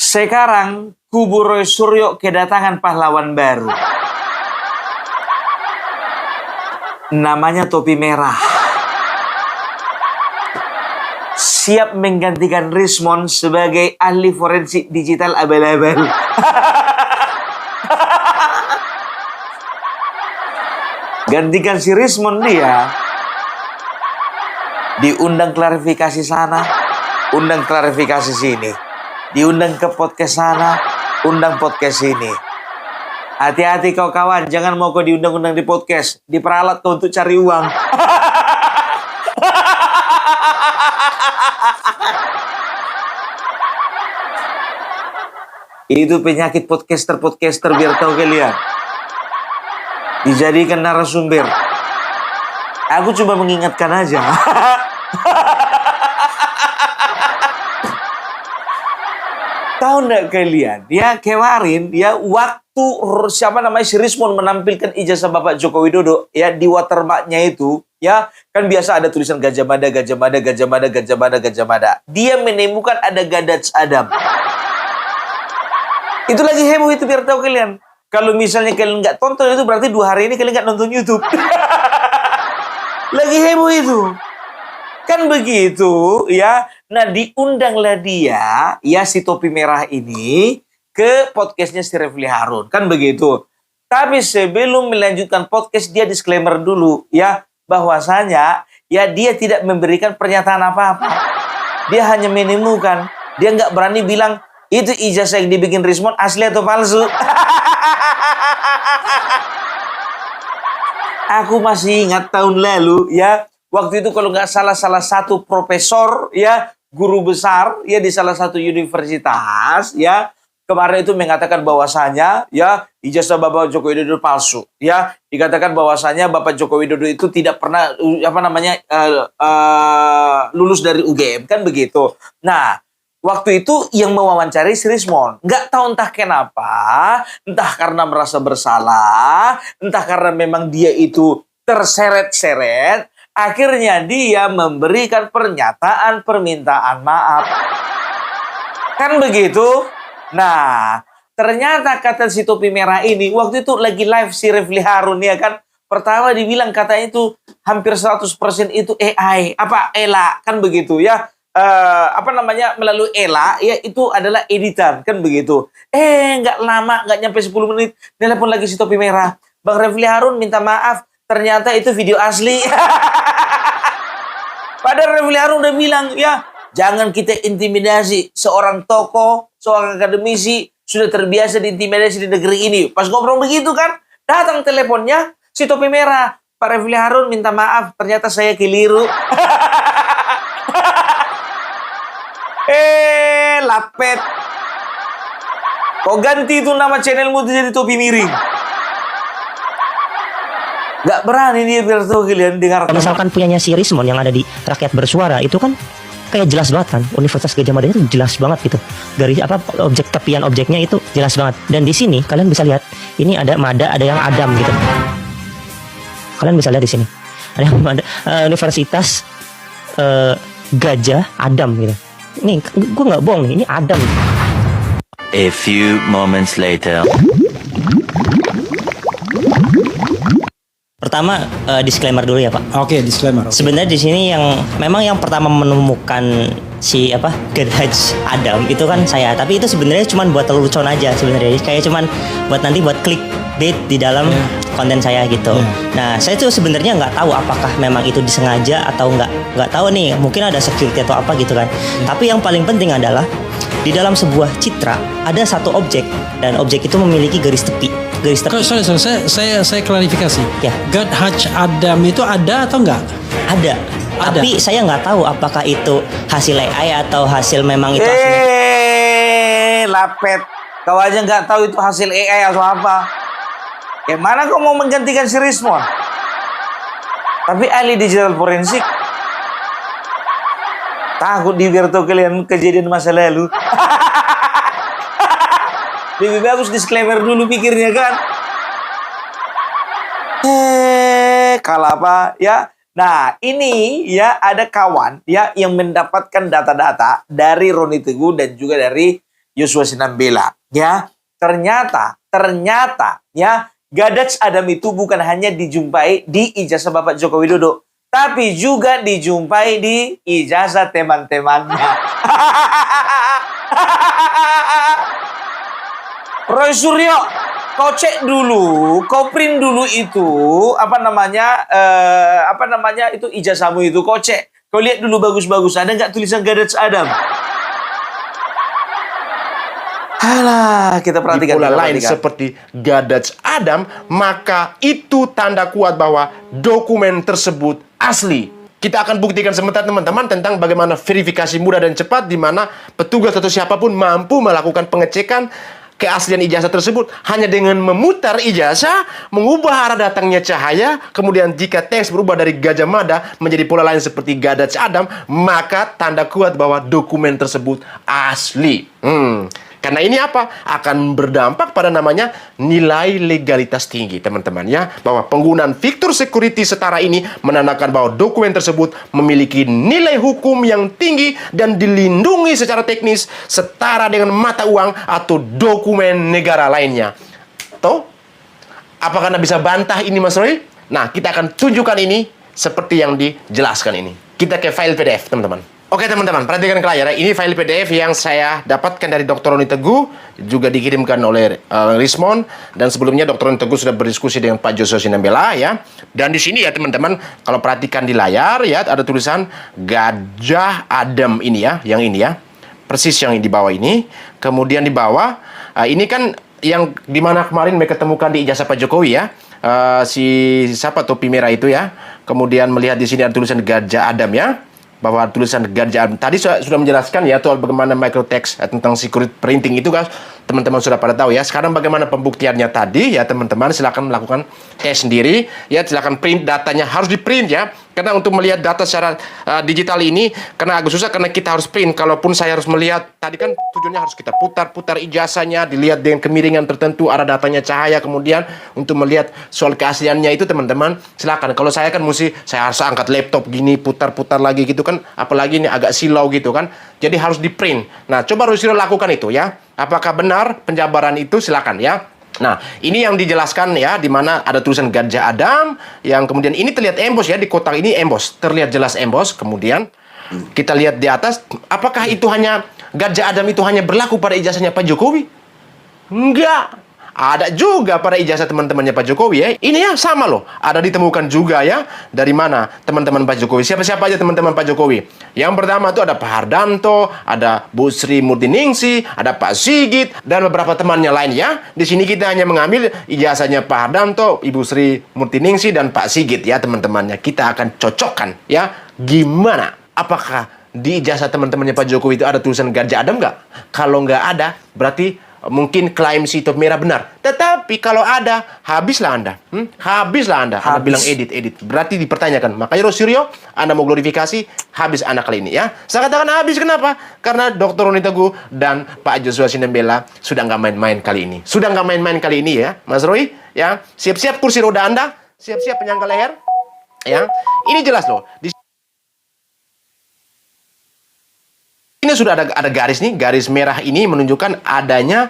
Sekarang kubu Roy Suryo kedatangan pahlawan baru. Namanya Topi Merah. Siap menggantikan Rismond sebagai ahli forensik digital abal-abal. Gantikan si Rismond dia. Diundang klarifikasi sana, undang klarifikasi sini. Diundang ke podcast sana, undang podcast sini. Hati-hati kau kawan, jangan mau kau diundang-undang di podcast. Diperalat kau untuk cari uang. Itu penyakit podcaster biar tahu kalian. Dijadikan narasumber. Aku cuma mengingatkan aja. Tahu nggak kalian? Ya kemarin ya waktu si Rismond menampilkan ijazah Bapak Joko Widodo ya di watermarknya itu ya kan biasa ada tulisan Gajah Mada, Gajah Mada, Gajah Mada, Gajah Mada, Gajah Mada. Dia menemukan ada Gadaj Adam. Itu lagi heboh itu biar tahu kalian. Kalau misalnya kalian nggak tonton itu berarti 2 hari ini kalian nggak nonton YouTube. Lagi heboh itu. Kan begitu ya. Nah diundanglah dia ya si Topi Merah ini ke podcastnya si Refli Harun. Kan begitu. Tapi sebelum melanjutkan podcast dia disclaimer dulu ya. Bahwasanya ya dia tidak memberikan pernyataan apa-apa. Dia hanya menemukan. Dia nggak berani bilang itu ijazah yang dibikin Rismond asli atau palsu. Aku masih ingat tahun lalu ya. Waktu itu kalau nggak salah satu profesor ya, guru besar ya di salah satu universitas ya, kemarin itu mengatakan bahwasanya ya ijazah Bapak Joko Widodo palsu ya, dikatakan bahwasanya Bapak Joko Widodo itu tidak pernah lulus dari UGM kan begitu. Nah waktu itu yang mewawancari si Rismond, nggak tahu entah kenapa, entah karena merasa bersalah, entah karena memang dia itu terseret-seret. Akhirnya dia memberikan pernyataan permintaan maaf. Kan begitu? Nah, ternyata kata si Topi Merah ini, waktu itu lagi live si Refli Harun ya kan. Pertama dibilang katanya itu hampir 100% itu AI. Apa? ELA. Kan begitu ya. Melalui ELA, ya itu adalah editan. Kan begitu. Nggak lama, nggak nyampe 10 menit. Telepon lagi si Topi Merah. Bang Refli Harun minta maaf. Ternyata itu video asli. Padahal Refli Harun udah bilang, ya jangan kita intimidasi. Seorang tokoh, seorang akademisi sudah terbiasa diintimidasi di negeri ini. Pas ngobrol begitu kan, datang teleponnya si Topi Merah. Pak Refli Harun minta maaf, ternyata saya keliru. Lapet. Kok ganti itu nama channelmu jadi Topi Miring? Gak berani dia biar tahu kalian dengar. Misalkan punyanya si Rismond yang ada di Rakyat Bersuara itu kan kayak jelas banget kan, Universitas Gadjah Mada itu jelas banget gitu. Dari objek tepian objeknya itu jelas banget. Dan di sini kalian bisa lihat ini ada Mada, ada yang Adam gitu. Kalian bisa lihat di sini ada yang Mada, Universitas Gajah Adam gitu. Ini gue nggak bohong nih, ini Adam. A few moments later. Pertama disclaimer dulu ya Pak. Oke, disclaimer. Sebenarnya di sini yang pertama menemukan si Gadaj Adam itu kan saya. Tapi itu sebenarnya cuma buat lelucon aja sebenarnya. Kayak cuman buat nanti buat clickbait di dalam konten saya gitu. Nah, saya tuh sebenarnya nggak tahu apakah memang itu disengaja atau nggak tahu nih. Mungkin ada security atau apa gitu kan. Tapi yang paling penting adalah di dalam sebuah citra ada satu objek dan objek itu memiliki garis tepi. Sorry, saya klarifikasi. Ya. Gadaj Adam itu ada atau enggak? Ada. Tapi saya nggak tahu apakah itu hasil AI atau hasil memang itu Lapet. Kau aja nggak tahu itu hasil AI atau apa. Mana kau mau menggantikan si Rismond? Tapi ahli digital forensik. Takut biar tahu kalian kejadian masa lalu. Lebih bagus disclaimer dulu pikirnya kan. Kalau apa ya. Nah ini ya ada kawan ya yang mendapatkan data-data dari Roni Teguh dan juga dari Yosua Sinambela. Ya, ternyata ya Gadaj Adam itu bukan hanya dijumpai di ijazah Bapak Joko Widodo, tapi juga dijumpai di ijazah teman-temannya. Roy Suryo, kau cek dulu, kau print dulu itu itu ijazahmu itu, kau cek, kau lihat dulu bagus-bagus, ada nggak tulisan Gadaj Adam? Alah, kita perhatikan. Pola lain seperti Gadaj Adam, maka itu tanda kuat bahwa dokumen tersebut asli. Kita akan buktikan sebentar teman-teman tentang bagaimana verifikasi mudah dan cepat di mana petugas atau siapapun mampu melakukan pengecekan keaslian ijazah tersebut hanya dengan memutar ijazah, mengubah arah datangnya cahaya, kemudian jika teks berubah dari Gajah Mada menjadi pola lain seperti Gadaj Adam, maka tanda kuat bahwa dokumen tersebut asli. Karena ini apa? Akan berdampak pada namanya nilai legalitas tinggi, teman-teman ya. Bahwa penggunaan fitur security setara ini menandakan bahwa dokumen tersebut memiliki nilai hukum yang tinggi dan dilindungi secara teknis setara dengan mata uang atau dokumen negara lainnya. Toh? Apakah Anda bisa bantah ini, Mas Roy? Nah, kita akan tunjukkan ini seperti yang dijelaskan ini. Kita ke file PDF, teman-teman. Oke teman-teman, perhatikan ke layar. Ini file PDF yang saya dapatkan dari Dr. Roni Teguh, juga dikirimkan oleh Rismon, dan sebelumnya Dr. Roni Teguh sudah berdiskusi dengan Pak Joshua Sinambela ya. Dan di sini ya teman-teman, kalau perhatikan di layar ya ada tulisan Gajah Adam ini ya, yang ini ya, persis yang di bawah ini. Kemudian di bawah ini kan yang dimana kemarin mereka temukan di ijazah Pak Jokowi ya, si siapa topi merah itu ya. Kemudian melihat di sini ada tulisan Gajah Adam ya. Bahwa tulisan Gajah Adam tadi sudah menjelaskan ya soal bagaimana microtext tentang security printing itu kan teman-teman sudah pada tahu ya. Sekarang bagaimana pembuktiannya tadi ya teman-teman, silakan melakukan tes sendiri ya, silakan print datanya, harus di print ya. Karena untuk melihat data secara digital ini karena agak susah karena kita harus print. Kalaupun saya harus melihat tadi kan tujuannya harus kita putar ijazahnya, dilihat dengan kemiringan tertentu, arah datanya cahaya, kemudian untuk melihat soal keasliannya itu teman-teman silakan. Kalau saya kan saya harus angkat laptop gini, putar-putar lagi gitu kan, apalagi ini agak silau gitu kan. Jadi harus di print. Nah, coba Rusiro lakukan itu ya. Apakah benar penjabaran itu? Silakan ya. Nah, ini yang dijelaskan ya, di mana ada tulisan Gajah Adam, yang kemudian ini terlihat emboss ya, di kotak ini emboss, terlihat jelas emboss. Kemudian kita lihat di atas, apakah itu hanya Gajah Adam itu hanya berlaku pada ijazahnya Pak Jokowi? Enggak. Ada juga pada ijazah teman-temannya Pak Jokowi ya. Ini ya sama loh. Ada ditemukan juga ya. Dari mana teman-teman Pak Jokowi? Siapa-siapa aja teman-teman Pak Jokowi? Yang pertama itu ada Pak Hardanto, ada Bu Sri Murtiningsih, ada Pak Sigit, dan beberapa temannya lain ya. Di sini kita hanya mengambil ijazahnya Pak Hardanto, Ibu Sri Murtiningsih, dan Pak Sigit ya teman-temannya. Kita akan cocokkan ya. Gimana? Apakah di ijazah teman-temannya Pak Jokowi itu ada tulisan Gajah Adam nggak? Kalau nggak ada, berarti mungkin klaim si topi merah benar. Tetapi kalau ada, habislah Anda. Habislah Anda. Anda bilang edit. Berarti dipertanyakan. Makanya Rosirio, Anda mau glorifikasi, habis Anda kali ini ya. Saya katakan habis, kenapa? Karena Dr. Roni Teguh dan Pak Joshua Sinambela sudah nggak main-main kali ini. Sudah nggak main-main kali ini ya, Mas Roy. Ya, siap-siap kursi roda Anda. Siap-siap penyangga leher. Ya, ini jelas loh. Ini sudah ada garis nih, garis merah ini menunjukkan adanya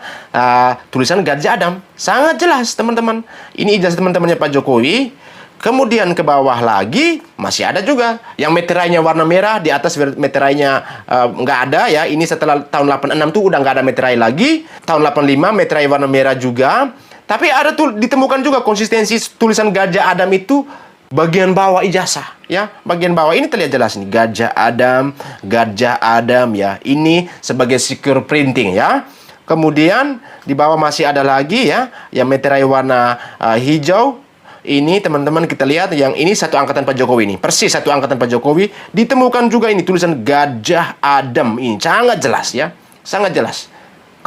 tulisan Gajah Adam. Sangat jelas teman-teman. Ini ijazah teman-temannya Pak Jokowi. Kemudian ke bawah lagi masih ada juga yang meterainya warna merah, di atas meterainya nggak ada ya. Ini setelah tahun 86 tuh udah nggak ada meterai lagi. Tahun 85 meterai warna merah juga. Tapi ada tuh ditemukan juga konsistensi tulisan Gajah Adam itu bagian bawah ijazah ya, bagian bawah ini terlihat jelas nih Gajah Adam ya, ini sebagai secure printing ya. Kemudian di bawah masih ada lagi ya yang meterai warna hijau. Ini teman-teman kita lihat yang ini satu angkatan Pak Jokowi ini, persis satu angkatan Pak Jokowi. Ditemukan juga ini tulisan Gajah Adam, ini sangat jelas ya, sangat jelas.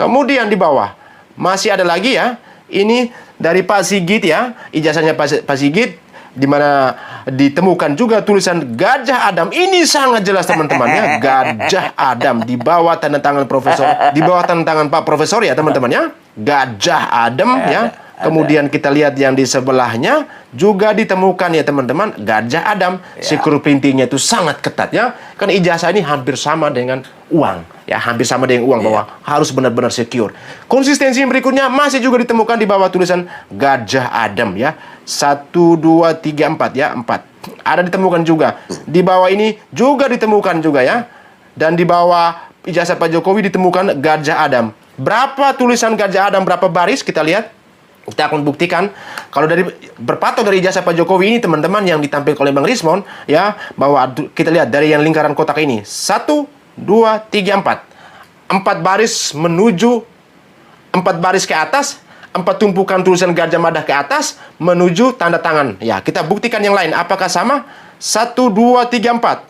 Kemudian di bawah masih ada lagi ya, ini dari Pak Sigit ya, ijazahnya Pak Sigit, di mana ditemukan juga tulisan Gajah Adam. Ini sangat jelas teman-teman ya, Gajah Adam di bawah tanda tangan profesor, di bawah tanda tangan Pak Profesor ya teman-teman ya, Gajah Adam ya. Kemudian kita lihat yang di sebelahnya juga ditemukan ya teman-teman, Gajah Adam. Secure printingnya itu sangat ketat ya. Kan ijazah ini hampir sama dengan uang. Ya, hampir sama dengan uang bahwa harus benar-benar secure. Konsistensi yang berikutnya masih juga ditemukan di bawah tulisan Gajah Adam ya. 1, 2, 3, 4 ya, 4. Ada ditemukan juga. Di bawah ini juga ditemukan juga ya. Dan di bawah ijazah Pak Jokowi ditemukan Gajah Adam. Berapa tulisan Gajah Adam, berapa baris? Kita lihat. Kita akan buktikan. Kalau dari berpatok dari ijazah Pak Jokowi ini teman-teman yang ditampilkan oleh Bang Rismon ya, bahwa kita lihat dari yang lingkaran kotak ini 1, 2, 3, 4. 4 baris menuju 4 baris ke atas, 4 tumpukan tulisan Gajah Mada ke atas menuju tanda tangan. Ya, kita buktikan yang lain. Apakah sama? 1, 2, 3, 4.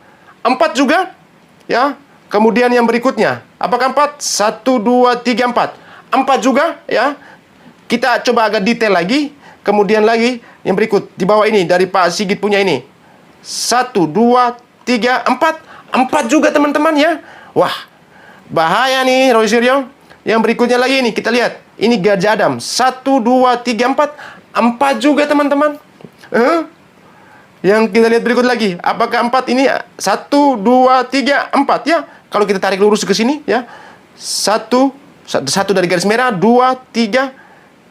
4 juga ya. Kemudian yang berikutnya, apakah 4? 1, 2, 3, 4. 4 juga ya. Kita coba agak detail lagi. Kemudian lagi yang berikut di bawah ini dari Pak Sigit punya ini. 1, 2, 3, 4. 4 juga teman-teman ya. Wah, bahaya nih Roy Suryo. Yang berikutnya lagi ini kita lihat. Ini Gajah Adam. 1, 2, 3, 4. 4 juga teman-teman. Yang kita lihat berikut lagi. Apakah 4 ini? 1, 2, 3, 4 ya. Kalau kita tarik lurus ke sini ya. 1 dari garis merah, 2, 3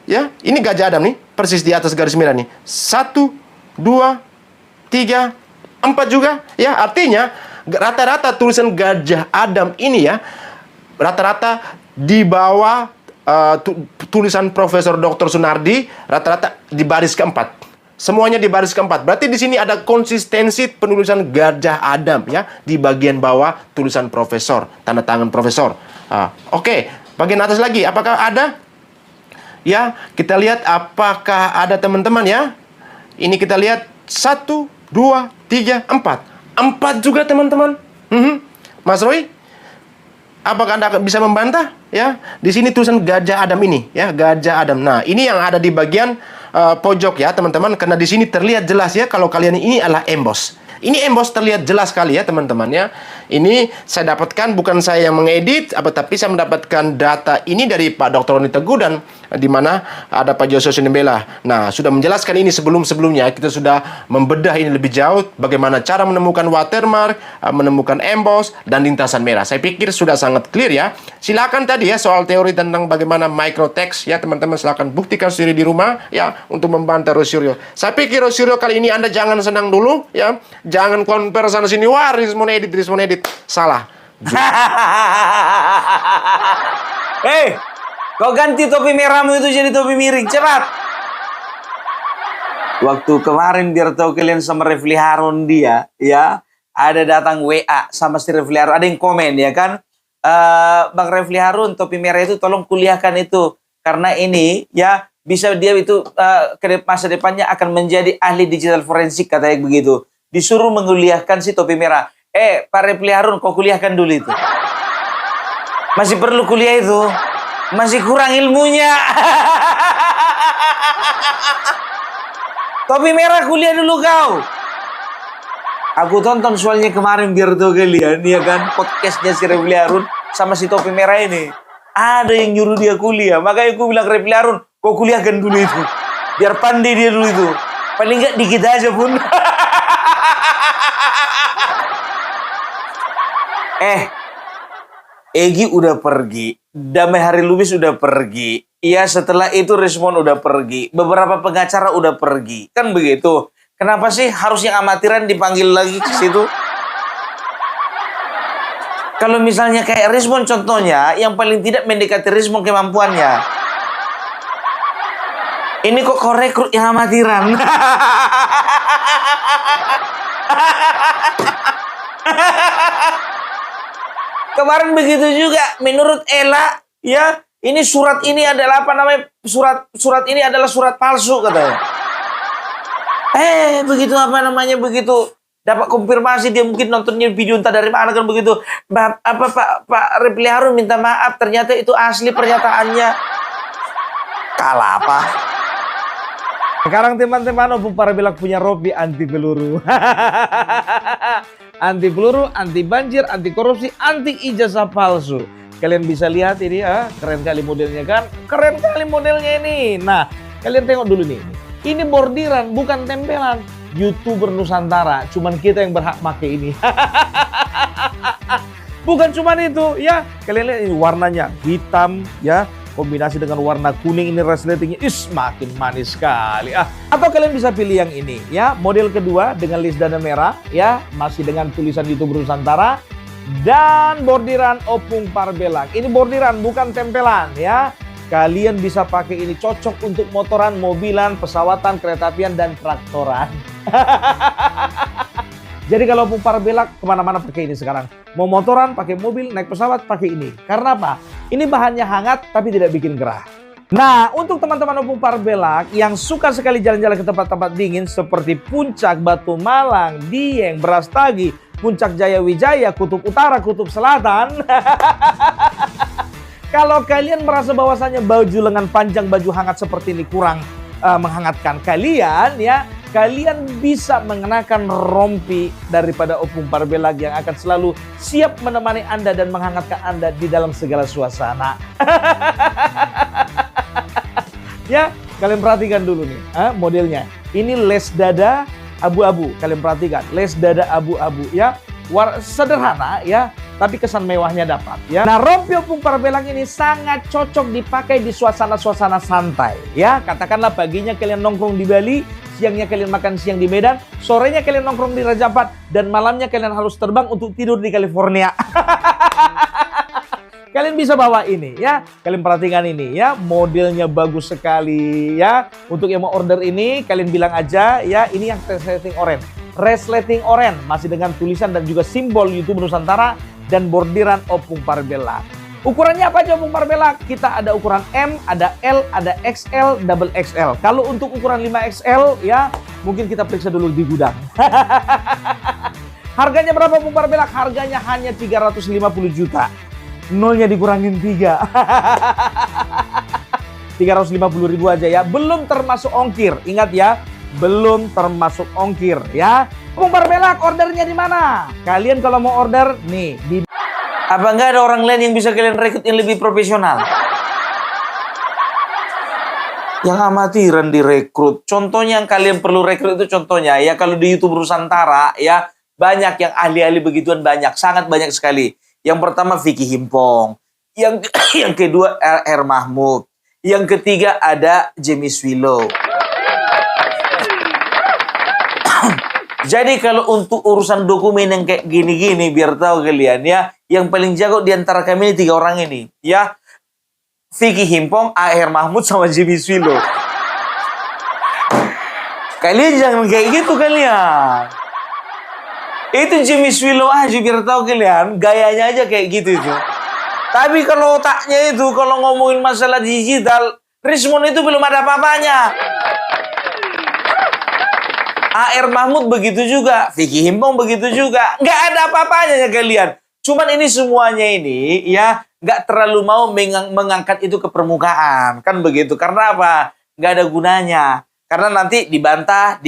ya. Ini Gajah Adam nih, persis di atas garis merah nih. 1, 2, 3, 4 juga ya. Artinya rata-rata tulisan Gajah Adam ini ya, rata-rata di bawah tulisan Profesor Dr. Sunardi, rata-rata di baris keempat. Semuanya di baris keempat. Berarti di sini ada konsistensi penulisan Gajah Adam ya, di bagian bawah tulisan profesor, tanda tangan profesor. Oke, bagian atas lagi apakah ada? Ya, kita lihat apakah ada teman-teman ya. Ini kita lihat 1, 2, 3, 4. 4 juga teman-teman. Mas Roy, apakah Anda bisa membantah? Ya, di sini tulisan Gajah Adam ini, ya, Gajah Adam. Nah, ini yang ada di bagian pojok ya, teman-teman. Karena di sini terlihat jelas ya, kalau kalian ini adalah emboss. Ini emboss terlihat jelas sekali ya, teman-teman ya. Ini saya dapatkan, bukan saya yang mengedit, tapi saya mendapatkan data ini dari Pak Dr. Roni Teguh dan di mana ada Pak Joshua Sinembela. Nah, sudah menjelaskan ini sebelum-sebelumnya. Kita sudah membedah ini lebih jauh, bagaimana cara menemukan watermark, menemukan emboss, dan lintasan merah. Saya pikir sudah sangat clear ya. Silakan tadi ya, soal teori tentang bagaimana microtext ya, teman-teman silakan buktikan sendiri di rumah ya, untuk membantah Rosyuryo. Saya pikir Rosyuryo kali ini Anda jangan senang dulu ya. Jangan compare sana sini, wah Rismon edit. Salah. Hei, kau ganti topi merahmu itu jadi topi miring, cepat. Waktu kemarin biar tahu kalian sama Refli Harun dia, ya, ada datang WA sama si Refli Harun, ada yang komen ya kan, Bang Refli Harun, topi merah itu tolong kuliahkan itu, karena ini ya bisa dia itu ke masa depannya akan menjadi ahli digital forensik katanya begitu. Disuruh menguliahkan si topi merah. Pak Refli Harun, kau kuliahkan dulu itu. Masih perlu kuliah itu. Masih kurang ilmunya. Topi merah kuliah dulu kau. Aku tonton soalnya kemarin biar tahu kalian, ya kan, podcastnya si Refli Harun sama si topi merah ini. Ada yang nyuruh dia kuliah. Makanya aku bilang Refli Harun, kau kuliahkan dulu itu. Biar pandai dia dulu itu. Paling enggak dikit aja pun. Egi udah pergi, Damai Hari Lubis udah pergi, ya setelah itu Rismon udah pergi, beberapa pengacara udah pergi, kan begitu. Kenapa sih harus yang amatiran dipanggil lagi ke situ? Kalau misalnya kayak Rismon contohnya, yang paling tidak mendekati Rismon kemampuannya. Ini kok kau rekrut yang amatiran? Kemarin begitu juga menurut Ella ya, ini surat ini adalah apa namanya, surat ini adalah surat palsu katanya. Begitu apa namanya, begitu dapat konfirmasi dia mungkin nontonnya video entah dari mana kan begitu. Pak Refli Harun minta maaf, ternyata itu asli pernyataannya. Kalah apa? Sekarang teman-teman, Opung Parabelak punya Robi anti peluru. Anti peluru, anti banjir, anti korupsi, anti ijazah palsu. Kalian bisa lihat ini ya, keren kali modelnya kan? Keren kali modelnya ini. Nah, Kalian tengok dulu nih. Ini bordiran, bukan tempelan. YouTuber Nusantara, cuman kita yang berhak pakai ini. Bukan cuman itu, ya. Kalian lihat ini warnanya hitam, ya. Kombinasi dengan warna kuning ini resletingnya, makin manis sekali. Atau kalian bisa pilih yang ini, ya. Model kedua dengan list dada merah, ya. Masih dengan tulisan YouTuber Nusantara. Dan bordiran opung parbelang. Ini bordiran, bukan tempelan, ya. Kalian bisa pakai ini, cocok untuk motoran, mobilan, pesawatan, kereta apian, dan traktoran. Jadi kalau opung parabelak kemana-mana pakai ini sekarang. Mau motoran, pakai mobil, naik pesawat, pakai ini. Karena apa? Ini bahannya hangat tapi tidak bikin gerah. Nah, untuk teman-teman opung parabelak yang suka sekali jalan-jalan ke tempat-tempat dingin seperti Puncak, Batu Malang, Dieng, Brastagi, Puncak Jaya Wijaya, Kutub Utara, Kutub Selatan. Kalau kalian merasa bahwasannya baju lengan panjang, baju hangat seperti ini kurang menghangatkan kalian, ya, kalian bisa mengenakan rompi daripada opung parabelak yang akan selalu siap menemani Anda dan menghangatkan Anda di dalam segala suasana. Ya, kalian perhatikan dulu nih, modelnya. Ini les dada abu-abu, kalian perhatikan, les dada abu-abu, ya. Sederhana, ya, tapi kesan mewahnya dapat, ya. Nah, rompi opung parabelak ini sangat cocok dipakai di suasana-suasana santai, ya. Katakanlah paginya kalian nongkrong di Bali, siangnya kalian makan siang di Medan, sorenya kalian nongkrong di Raja Ampat, dan malamnya kalian harus terbang untuk tidur di California. Kalian bisa bawa ini, ya. Kalian perhatikan ini, ya. Modelnya bagus sekali, ya. Untuk yang mau order ini, kalian bilang aja, ya. Ini yang resleting orange. Resleting orange, masih dengan tulisan dan juga simbol YouTube Nusantara dan bordiran opung parabelak. Ukurannya apa aja opung parabelak? Kita ada ukuran M, ada L, ada XL, double XL. Kalau untuk ukuran 5XL, ya, mungkin kita periksa dulu di gudang. Harganya berapa opung parabelak? Harganya hanya 350 juta. Nolnya dikurangin 3. 350 ribu aja, ya. Belum termasuk ongkir. Ingat, ya. Belum termasuk ongkir, ya. Opung parabelak ordernya di mana? Kalian kalau mau order nih di apa nggak ada orang lain yang bisa kalian rekrut yang lebih profesional? Yang amatiran direkrut. Contohnya yang kalian perlu rekrut itu contohnya, ya, kalau di YouTube Nusantara, ya, banyak yang ahli-ahli begituan, banyak, sangat banyak sekali. Yang pertama Vicky Himpong, yang kedua R. Mahmud, yang ketiga ada Jamie Swilo. Jadi kalau untuk urusan dokumen yang kayak gini-gini, biar tahu kalian, ya, yang paling jago di antara kami ini 3 orang ini, ya. Vicky Himpong, A.R. Mahmud, sama Jimmy Swilo. Kalian jangan kayak gitu kalian. Itu Jimmy Swilo aja, biar tahu kalian, gayanya aja kayak gitu itu. Tapi kalau otaknya itu, kalau ngomongin masalah digital, Rismon itu belum ada apa-apanya. A.R. Mahmud begitu juga, Vicky Himpong begitu juga. Nggak ada apa-apanya ya kalian. Cuman ini semuanya ini, ya, nggak terlalu mau mengangkat itu ke permukaan. Kan begitu. Karena apa? Nggak ada gunanya. Karena nanti dibantah.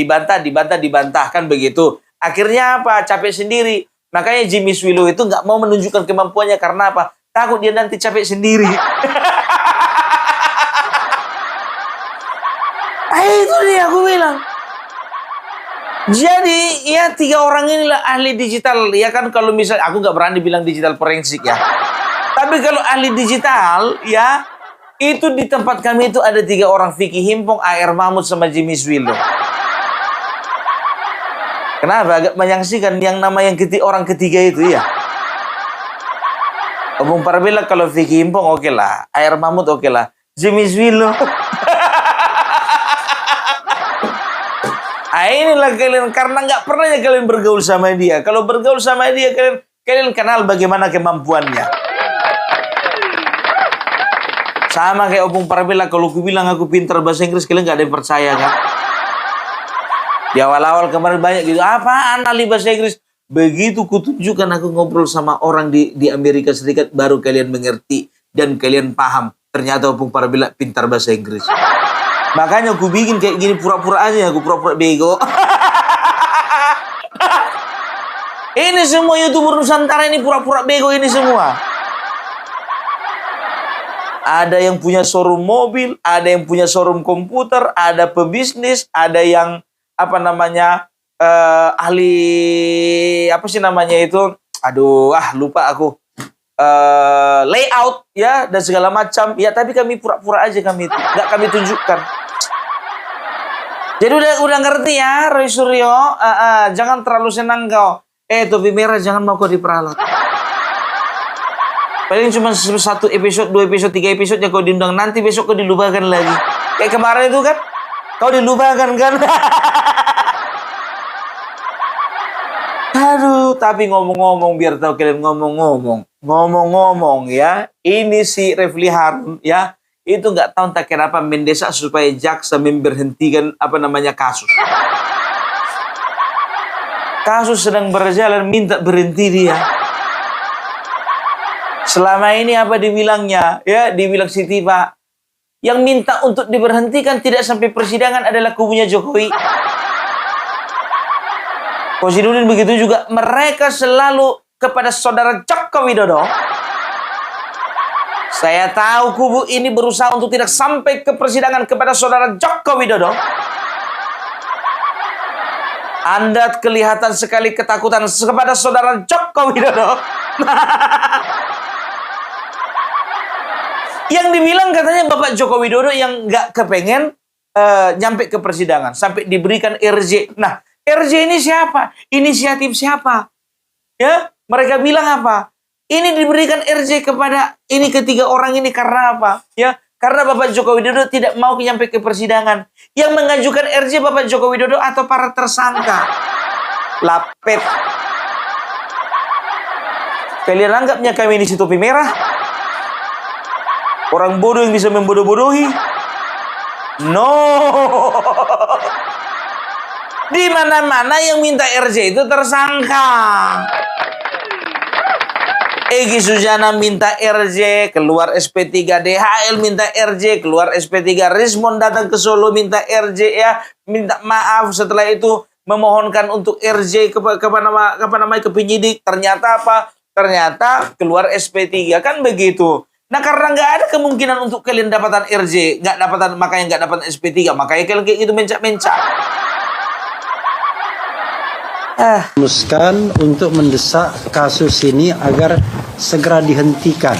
Kan begitu. Akhirnya apa? Capek sendiri. Makanya Jimmy Swilo itu nggak mau menunjukkan kemampuannya. Karena apa? Takut dia nanti capek sendiri. Itu dia aku bilang. Jadi, ya, 3 orang inilah ahli digital. Ya kan, kalau misalnya, aku nggak berani bilang digital forensik, ya. Tapi kalau ahli digital, ya, itu di tempat kami itu ada 3 orang. Vicky Himpong, A.R. Mahmud, sama Jimmy Swilo. Kenapa? Agak menyaksikan yang nama orang ketiga itu, ya. Opung parabelak kalau Vicky Himpong oke lah. A.R. Mahmud oke lah. Jimmy Swilo. Inilah kalian, karena nggak pernah ya kalian bergaul sama dia. Kalau bergaul sama dia, kalian kenal bagaimana kemampuannya. Sama kayak opung parabelak, kalau aku bilang aku pintar bahasa Inggris, kalian nggak ada yang percaya kan? Di awal-awal kemarin banyak gitu, apaan ahli bahasa Inggris? Begitu kutunjukkan aku ngobrol sama orang di Amerika Serikat, baru kalian mengerti dan kalian paham. Ternyata opung parabelak pintar bahasa Inggris. Makanya aku bikin kayak gini pura-pura aja, aku pura-pura bego. Ini semua YouTuber Nusantara ini pura-pura bego ini semua. Ada yang punya showroom mobil, ada yang punya showroom komputer, ada pebisnis, ada yang apa namanya ahli apa sih namanya itu? Aduh, lupa aku. Layout ya dan segala macam. Ya tapi kami pura-pura aja kami nggak kami tunjukkan. Jadi udah ngerti ya, Roy Suryo. Jangan terlalu senang kau. Topi merah jangan mau kau diperalat. Paling cuma 1 episode, 2 episode, 3 episode ya kau diundang. Nanti besok kau dilubahkan lagi. Kayak kemarin itu kan, kau dilubahkan kan. Aduh, tapi ngomong-ngomong biar tahu kalian ngomong-ngomong ya. Ini si Refli Harun ya, itu nggak tahu entah kenapa mendesak supaya jaksa memberhentikan apa namanya kasus. Kasus sedang berjalan, minta berhenti dia. Selama ini apa dibilangnya? Ya, dibilang Siti Pak. Yang minta untuk diberhentikan tidak sampai persidangan adalah kubunya Jokowi. Kosidudin begitu juga. Mereka selalu kepada saudara Joko Widodo. Saya tahu kubu ini berusaha untuk tidak sampai ke persidangan kepada saudara Joko Widodo. Anda kelihatan sekali ketakutan kepada saudara Joko Widodo. Yang dibilang katanya Bapak Joko Widodo yang nggak kepengen nyampe ke persidangan. Sampai diberikan RJ. Nah, RJ ini siapa? Inisiatif siapa? Ya, mereka bilang apa? Ini diberikan RJ kepada ini ketiga orang ini karena apa? Ya, karena Bapak Joko Widodo tidak mau nyampe ke persidangan. Yang mengajukan RJ Bapak Joko Widodo atau para tersangka. Lapet. Kalian anggapnya kami ini si topi merah? Orang bodoh yang bisa membodoh-bodohi? No. Di mana-mana yang minta RJ itu tersangka. Egy Sujana minta RJ, keluar SP3. DHL minta RJ, keluar SP3. Rismon datang ke Solo minta RJ ya, minta maaf setelah itu memohonkan untuk RJ ke penyidik. Ternyata apa? Ternyata keluar SP3 kan begitu. Nah karena nggak ada kemungkinan untuk kalian dapatan RJ, makanya nggak dapat SP3, makanya kalian kayak gitu mencak-mencak. Memutuskan untuk mendesak kasus ini agar segera dihentikan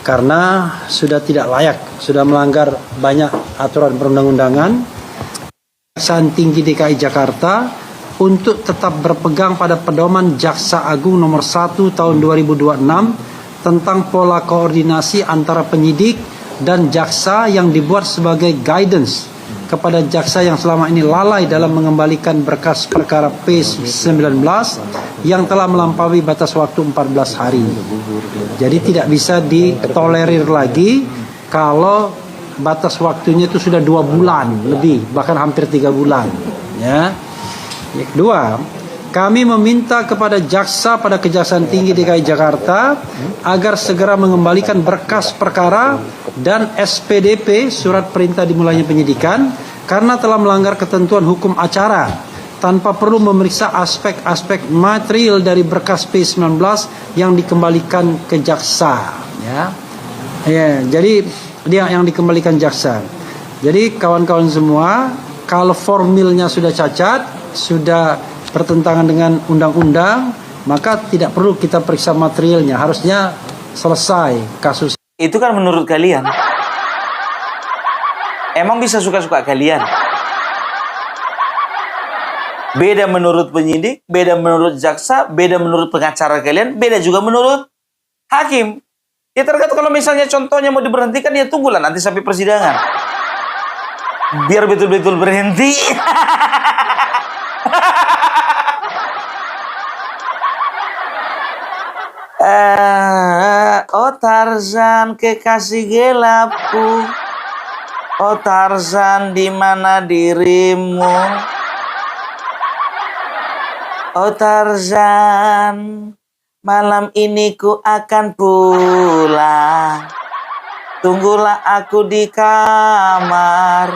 karena sudah tidak layak, sudah melanggar banyak aturan perundang-undangan. Kejaksaan Tinggi DKI Jakarta untuk tetap berpegang pada pedoman Jaksa Agung nomor 1 tahun 2026 tentang pola koordinasi antara penyidik dan jaksa yang dibuat sebagai guidance kepada jaksa yang selama ini lalai dalam mengembalikan berkas perkara P19 yang telah melampaui batas waktu 14 hari. Jadi tidak bisa ditolerir lagi kalau batas waktunya itu sudah 2 bulan lebih, bahkan hampir 3 bulan. Ya. Yang kedua, kami meminta kepada jaksa pada Kejaksaan Tinggi DKI Jakarta agar segera mengembalikan berkas perkara dan SPDP surat perintah dimulainya penyidikan karena telah melanggar ketentuan hukum acara tanpa perlu memeriksa aspek-aspek material dari berkas P19 yang dikembalikan ke jaksa. Ya, jadi dia yang dikembalikan jaksa. Jadi kawan-kawan semua, kalau formilnya sudah cacat, sudah bertentangan dengan undang-undang, maka tidak perlu kita periksa materialnya. Harusnya selesai kasus. Itu kan menurut kalian. Emang bisa suka-suka kalian? Beda menurut penyidik, beda menurut jaksa, beda menurut pengacara kalian, beda juga menurut hakim. Ya tergantung, kalau misalnya contohnya mau diberhentikan, ya tunggulah nanti sampai persidangan. Biar betul-betul berhenti. Oh Tarzan kekasih gelapku, oh Tarzan di mana dirimu? Oh Tarzan, malam ini ku akan pulang. Tunggulah aku di kamar.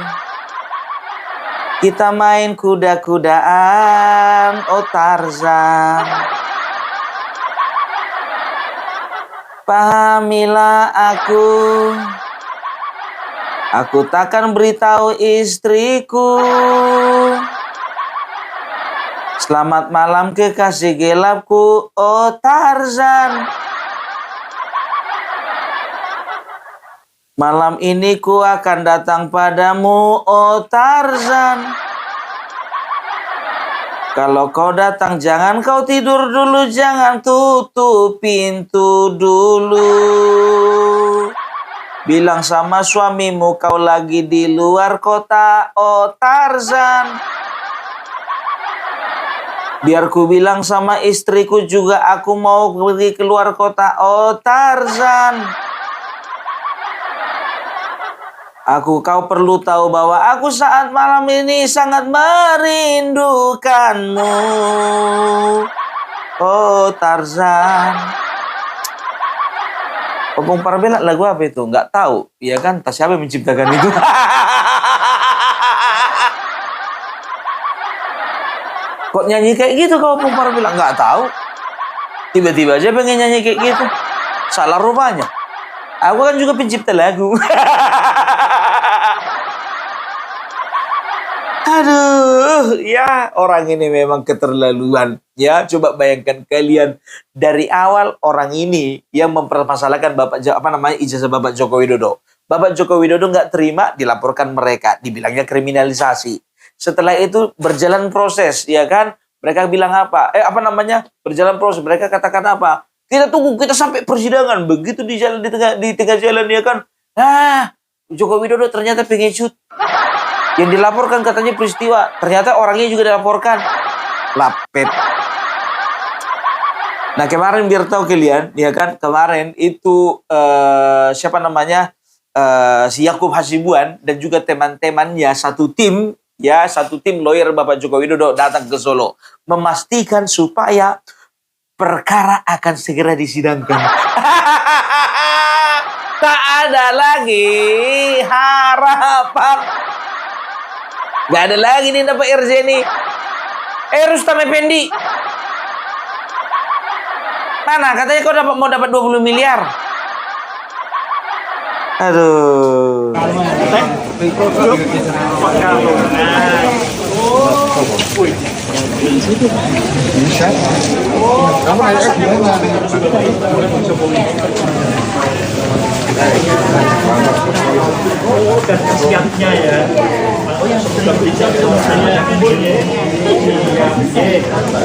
Kita main kuda-kudaan, oh Tarzan. Pahamilah aku. Aku takkan beritahu istriku. Selamat malam kekasih gelapku, oh Tarzan. Malam ini ku akan datang padamu, oh Tarzan. Kalau kau datang jangan kau tidur dulu, jangan tutup pintu dulu. Bilang sama suamimu kau lagi di luar kota, oh Tarzan. Biar ku bilang sama istriku juga aku mau pergi keluar kota, oh Tarzan. Kau perlu tahu bahwa aku saat malam ini sangat merindukanmu, oh Tarzan. Opung Parabela lagu apa itu? Nggak tahu, ya kan? Tak siapa yang menciptakan itu? Kok nyanyi kayak gitu kau Opung Parabela? Nggak tahu. Tiba-tiba aja pengen nyanyi kayak gitu. Salah rupanya. Aku kan juga pencipta lagu. Aduh, ya orang ini memang keterlaluan. Ya, coba bayangkan kalian dari awal orang ini yang mempermasalahkan ijazah Bapak Joko Widodo. Bapak Joko Widodo nggak terima, dilaporkan mereka, dibilangnya kriminalisasi. Setelah itu berjalan proses, ya kan? Mereka bilang apa? Berjalan proses. Mereka katakan apa? Kita tunggu, kita sampai persidangan. Begitu di tengah jalan, ya kan? Nah, Joko Widodo ternyata pengecut. Yang dilaporkan katanya peristiwa, ternyata orangnya juga dilaporkan. Lapet. Nah kemarin biar tahu kalian, ya kan, kemarin itu si Yakub Hasibuan dan juga teman-temannya satu tim lawyer Bapak Joko Widodo datang ke Solo memastikan supaya perkara akan segera disidangkan. Tak ada lagi harapan. Gak ada lagi nih dapat RJ nih. Rustam Effendi. Mana katanya kau mau dapat 20 miliar. Aduh.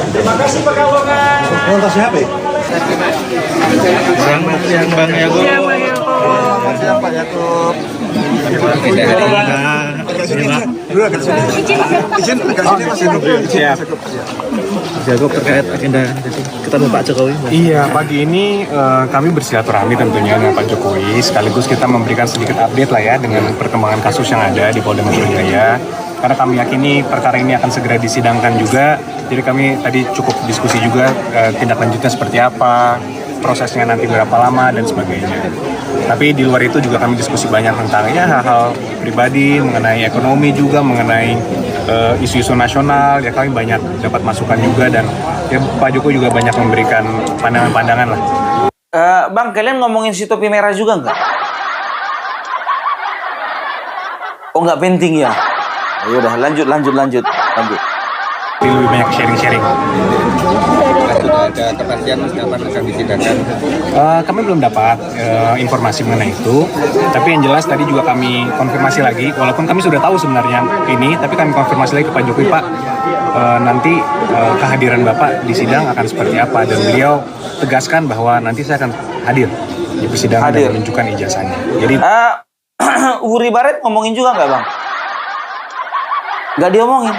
Terima kasih Pak Kalongan. Kontak siapa? Yang Bang Yago. Pak Yakub. Jago terkait agenda ketemu Pak Jokowi. Iya, pagi ini kami bersilaturahmi tentunya dengan Pak Jokowi, sekaligus kita memberikan sedikit update lah ya dengan perkembangan kasus yang ada di Polda Metro Jaya. Karena kami yakini perkara ini akan segera disidangkan juga, jadi kami tadi cukup diskusi juga tindak lanjutnya seperti apa, prosesnya nanti berapa lama dan sebagainya. Tapi di luar itu juga kami diskusi banyak tentang ya hal-hal pribadi, mengenai ekonomi juga, mengenai isu-isu nasional. Ya kami banyak dapat masukan juga dan ya Pak Jokowi juga banyak memberikan pandangan-pandangan lah. Bang, kalian ngomongin si topi merah juga nggak? Oh nggak penting ya? Ya udah lanjut. Lebih banyak sharing-sharing. Sudah ada kepastian kapan akan disidangkan? Kami belum dapat informasi mengenai itu, tapi yang jelas tadi juga kami konfirmasi lagi, walaupun kami sudah tahu sebenarnya ini, tapi kami konfirmasi lagi ke Pak Jokowi, Pak, nanti kehadiran Bapak di sidang akan seperti apa, dan beliau tegaskan bahwa nanti saya akan hadir di persidangan dan menunjukkan ijazahnya. Jadi Uri Baret ngomongin juga nggak Bang? Nggak diomongin.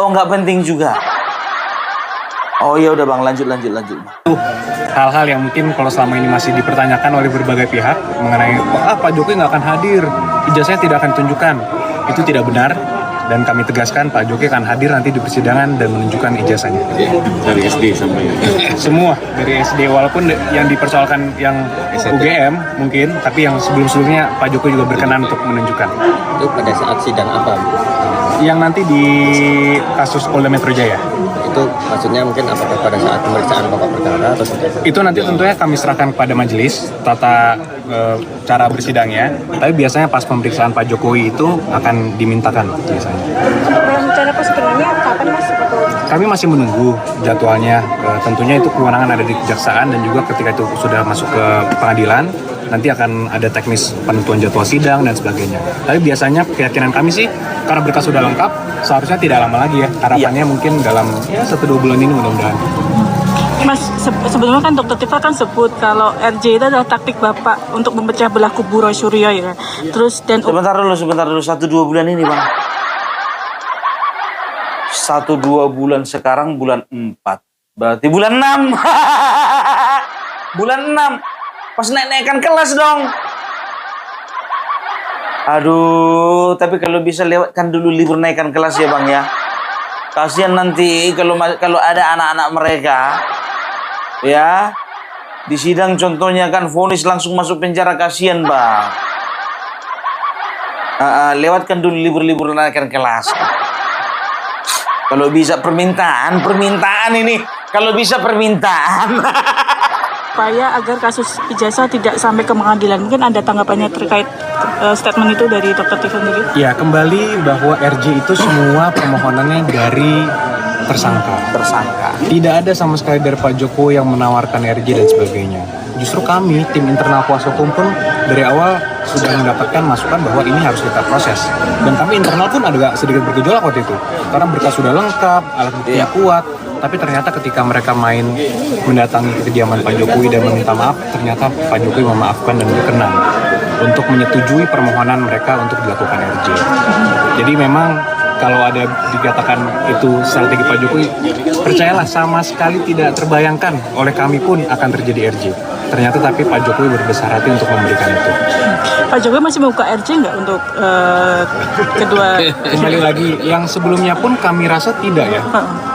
Oh nggak penting juga. Oh ya udah Bang, lanjut. hal-hal yang mungkin kalau selama ini masih dipertanyakan oleh berbagai pihak mengenai Pak Jokowi nggak akan hadir, ijazahnya tidak akan ditunjukkan, itu tidak benar. Dan kami tegaskan Pak Jokowi akan hadir nanti di persidangan dan menunjukkan ijazahnya. Dari SD sampai Semua dari SD, walaupun yang dipersoalkan yang UGM mungkin, tapi yang sebelum-sebelumnya Pak Jokowi juga berkenan untuk menunjukkan. itu pada saat sidang apa? Yang nanti di kasus Polda Metro Jaya. Itu maksudnya mungkin apakah pada saat pemeriksaan pokok perkara atau seperti apa? Itu nanti tentunya kami serahkan kepada majelis tata cara bersidangnya. Tapi biasanya pas pemeriksaan Pak Jokowi itu akan dimintakan biasanya. Rencana persidangannya kapan Mas? Kami masih menunggu jadwalnya. Tentunya itu kewenangan ada di kejaksaan dan juga ketika itu sudah masuk ke pengadilan nanti akan ada teknis penentuan jadwal sidang dan sebagainya. Tapi biasanya keyakinan kami sih karena berkas sudah lengkap seharusnya tidak lama lagi ya. Harapannya mungkin dalam 1-2 bulan ini mudah-mudahan. Mas, sebelumnya kan Dr. Tifa kan sebut kalau RJ itu adalah taktik Bapak untuk memecah belah kubu Roy Suryo ya. Terus dan Sebentar dulu 1-2 bulan ini bang. 1-2 bulan sekarang bulan 4. Berarti bulan 6. Bulan 6. Pas naik-naikkan kelas dong. Aduh, tapi kalau bisa lewatkan dulu libur naikkan kelas ya bang ya. Kasihan nanti kalau ada anak-anak mereka ya di sidang contohnya kan vonis langsung masuk penjara, kasihan bang. Lewatkan dulu libur-libur naikkan kelas. Kalau bisa permintaan ini. Kalau bisa permintaan. supaya agar kasus ijazah tidak sampai ke pengadilan. Mungkin ada tanggapannya terkait statement itu dari Dr. Tifa sendiri? Ya, kembali bahwa RJ itu semua permohonannya dari tersangka. Tidak ada sama sekali dari Pak Jokowi yang menawarkan RJ dan sebagainya. Justru kami, tim internal kuasa hukum pun dari awal sudah mendapatkan masukan bahwa ini harus kita proses. Dan kami internal pun agak sedikit bergejolak waktu itu. Karena berkas sudah lengkap, alat buktinya kuat. Tapi ternyata ketika mereka main mendatangi kediaman Pak Jokowi dan meminta maaf, ternyata Pak Jokowi memaafkan dan berkenan untuk menyetujui permohonan mereka untuk dilakukan RJ. Jadi memang kalau ada dikatakan itu strategi Pak Jokowi, percayalah sama sekali tidak terbayangkan oleh kami pun akan terjadi RJ. Ternyata tapi Pak Jokowi berbesar hati untuk memberikan itu. Pak Jokowi masih membuka RJ nggak untuk kedua? Kembali lagi, yang sebelumnya pun kami rasa tidak ya.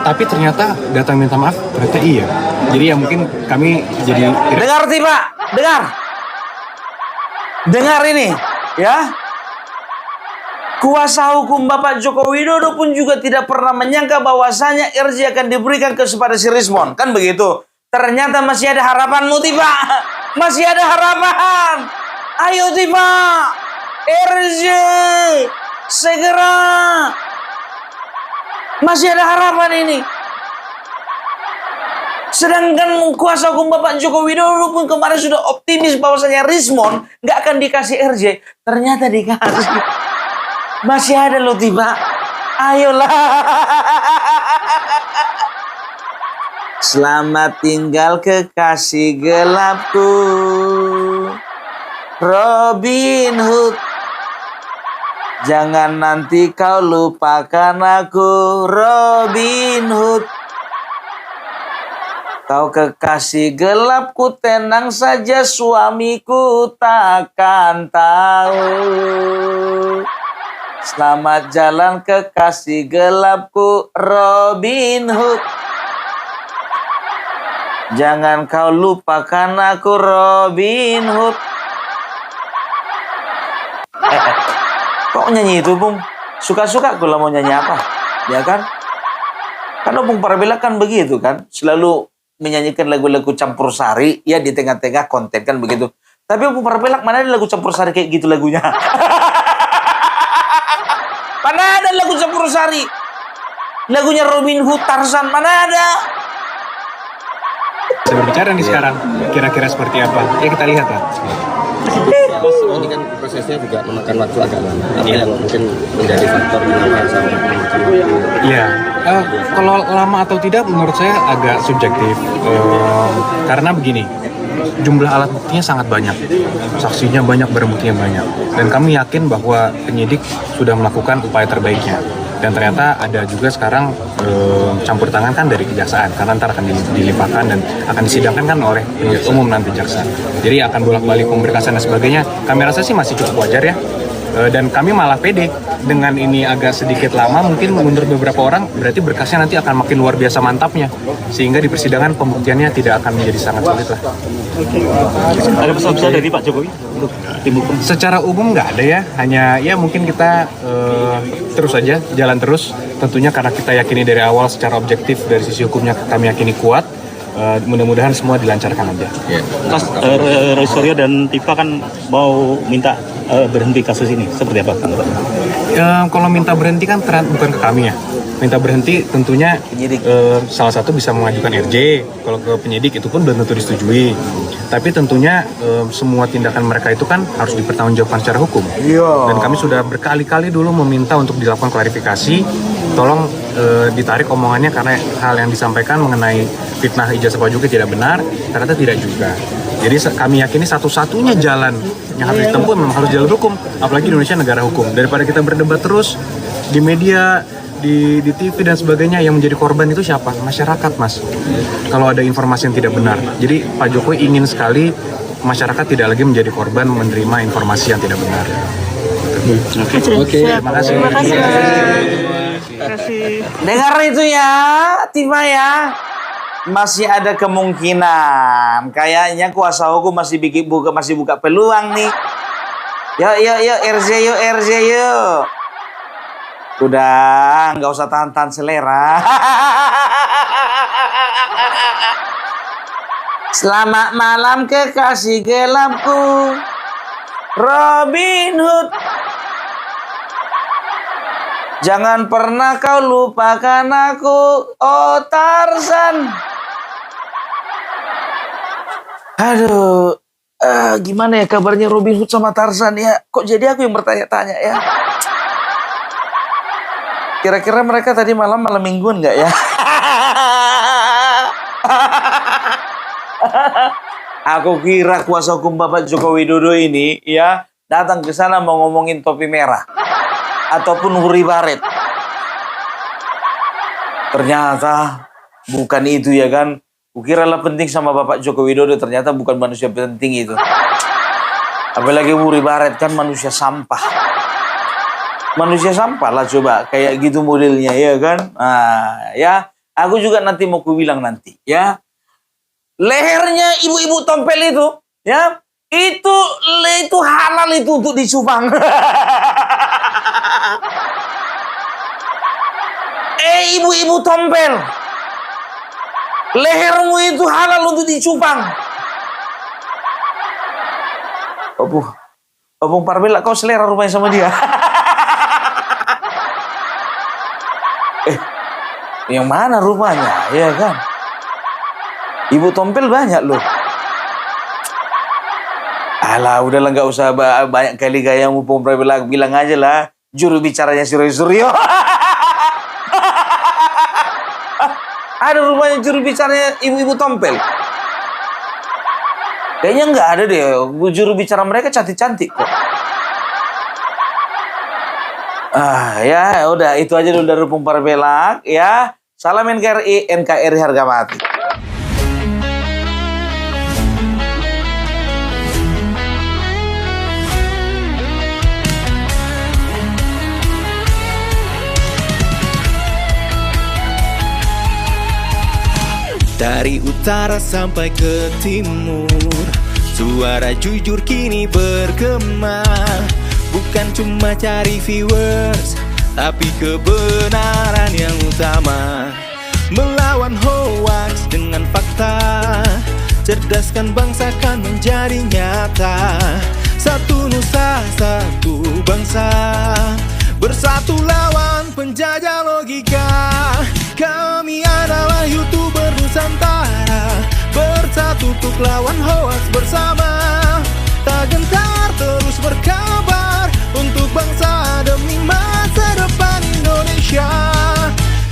Tapi ternyata datang minta maaf, ternyata iya. Jadi ya mungkin kami jadi... Dengar Tifa, dengar ini ya. Kuasa hukum Bapak Joko Widodo pun juga tidak pernah menyangka bahwasanya RJ akan diberikan kepada si Rismon. Kan begitu. Ternyata masih ada harapanmu, Tifa. Masih ada harapan. Ayo, Tifa. RJ. Segera. Masih ada harapan ini. Sedangkan kuasa hukum Bapak Joko Widodo pun kemarin sudah optimis bahwasanya Rismon nggak akan dikasih RJ. Ternyata dikasih. Masih ada loh Tifa. Ayolah. Selamat tinggal kekasih gelapku, Robin Hood. Jangan nanti kau lupakan aku, Robin Hood. Kau kekasih gelapku, tenang saja suamiku takkan tahu. Selamat jalan kekasih gelapku, Robin Hood. Jangan kau lupakan aku, Robin Hood. Kok nyanyi itu, Bung? Suka-suka kalau mau nyanyi apa, ya kan? Karena Bung Parabela kan begitu kan, selalu menyanyikan lagu-lagu campur sari, ya di tengah-tengah konten kan begitu. Tapi Bung Parabela mana ada lagu campur sari kayak gitu lagunya? Mana ada lagu campur sari? Lagunya Robin Hood, Tarzan, mana ada? Saya berbicara nih sekarang, kira-kira seperti apa? Ya kita lihat lah. Ini kan prosesnya juga memakan waktu agak lama. Apa yang mungkin menjadi faktor mengapa sampai memakan waktu? Iya, kalau lama atau tidak menurut saya agak subjektif. Karena begini, jumlah alat buktinya sangat banyak, saksinya banyak, barang buktinya banyak, dan kami yakin bahwa penyidik sudah melakukan upaya terbaiknya. Dan ternyata ada juga sekarang campur tangan kan dari kejaksaan, karena ntar akan dilimpahkan dan akan disidangkan kan oleh penuntut umum nanti jaksa. Jadi akan bolak-balik pemberkasan dan sebagainya. Kami rasa sih masih cukup wajar ya. Dan kami malah pede dengan ini agak sedikit lama, mungkin menurut beberapa orang berarti berkasnya nanti akan makin luar biasa mantapnya, sehingga di persidangan pembuktiannya tidak akan menjadi sangat sulit lah. Ada pesan-pesan dari Pak Jokowi untuk tim hukum? Secara umum nggak ada ya, hanya ya mungkin kita terus aja jalan terus. Tentunya karena kita yakini dari awal secara objektif dari sisi hukumnya kami yakini kuat. Mudah-mudahan semua dilancarkan aja. Mas, Roy Suryo dan Tifa kan mau minta berhenti kasus ini, seperti apa? Kalau minta berhenti kan bukan ke kami ya. Minta berhenti tentunya salah satu bisa mengajukan RJ. Kalau ke penyidik itu pun belum tentu disetujui. Tapi tentunya semua tindakan mereka itu kan harus dipertanggungjawabkan secara hukum. Dan kami sudah berkali-kali dulu meminta untuk dilakukan klarifikasi. Tolong ditarik omongannya karena hal yang disampaikan mengenai fitnah ijazah Pak Jokowi tidak benar, ternyata tidak juga. Jadi kami yakini satu-satunya jalan yang harus ditempuh memang harus jalur hukum. Apalagi Indonesia negara hukum. Daripada kita berdebat terus di media, di TV dan sebagainya, yang menjadi korban itu siapa? Masyarakat, Mas. Kalau ada informasi yang tidak benar. Jadi Pak Jokowi ingin sekali masyarakat tidak lagi menjadi korban menerima informasi yang tidak benar. Oke. Terima kasih. Terima kasih. Dengar itu ya, Tifa ya. Masih ada kemungkinan. Kayaknya kuasa hukum masih buka peluang nih. Yuk, RJ yuk. Udah, nggak usah tahan-tahan selera. Selamat malam kekasih gelapku, Robin Hood. Jangan pernah kau lupakan aku, oh Tarzan. Aduh, gimana ya kabarnya Robin Hood sama Tarzan ya? Kok jadi aku yang bertanya-tanya ya? Kira-kira mereka tadi malam mingguan nggak ya? Aku kira kuasa hukum Bapak Joko Widodo ini ya datang ke sana mau ngomongin topi merah ataupun huri baret. Ternyata bukan itu ya kan? Kukiralah penting sama Bapak Joko Widodo, ternyata bukan manusia penting itu. Apalagi huri baret kan manusia sampah. Manusia sampah lah coba kayak gitu modelnya ya kan? Nah, ya, aku juga nanti mau kubilang nanti ya. Lehernya ibu-ibu tompel itu, ya, itu halal itu untuk dicupang. Ibu-ibu tompel, lehermu itu halal untuk dicupang. Opung Parmela, kau selera rupanya sama dia. Yang mana rupanya, ya kan? Ibu tompel banyak loh. Alah, udahlah nggak usah banyak kali gayamu Opung Parmela, bilang aja lah juru bicaranya si Roy Suryo. Ada rupanya juru bicaranya ibu-ibu tompel. Kayaknya nggak ada deh, juru bicara mereka cantik-cantik kok. Ya udah itu aja dulu dari Opung Parmela ya. Salam NKRI harga mati. Dari utara sampai ke timur, suara jujur kini bergema. Bukan cuma cari viewers, tapi kebenaran yang utama. Melawan hoax dengan fakta, cerdaskan bangsa kan menjadi nyata. Satu nusa, satu bangsa, bersatu lawan penjajah logika. Kami adalah YouTuber Nusantara, bersatu untuk lawan hoax bersama. Tak gentar terus berkabar untuk bangsa demi masa depan Indonesia.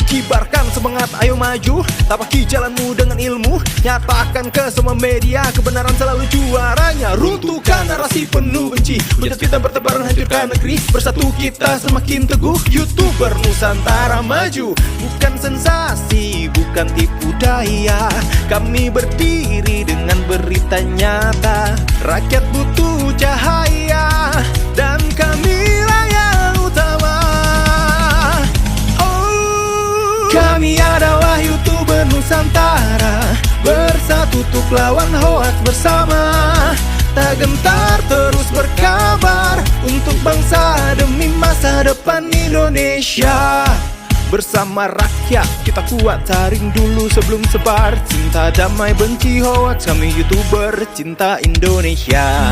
Kibarkan semangat, ayo maju, tapaki jalanmu dengan ilmu. Nyatakan ke semua media, kebenaran selalu juaranya. Runtuhkan narasi penuh benci, hujat fitnah bertebaran hancurkan negeri. Bersatu kita semakin teguh, YouTuber Nusantara maju. Bukan sensasi, bukan tipu daya, kami berdiri dengan berita nyata. Rakyat butuh cahaya dan kami untuk lawan hoaks bersama. Tak gentar terus berkabar untuk bangsa demi masa depan Indonesia. Bersama rakyat kita kuat, saring dulu sebelum sebar. Cinta damai benci hoaks, kami YouTuber cinta Indonesia.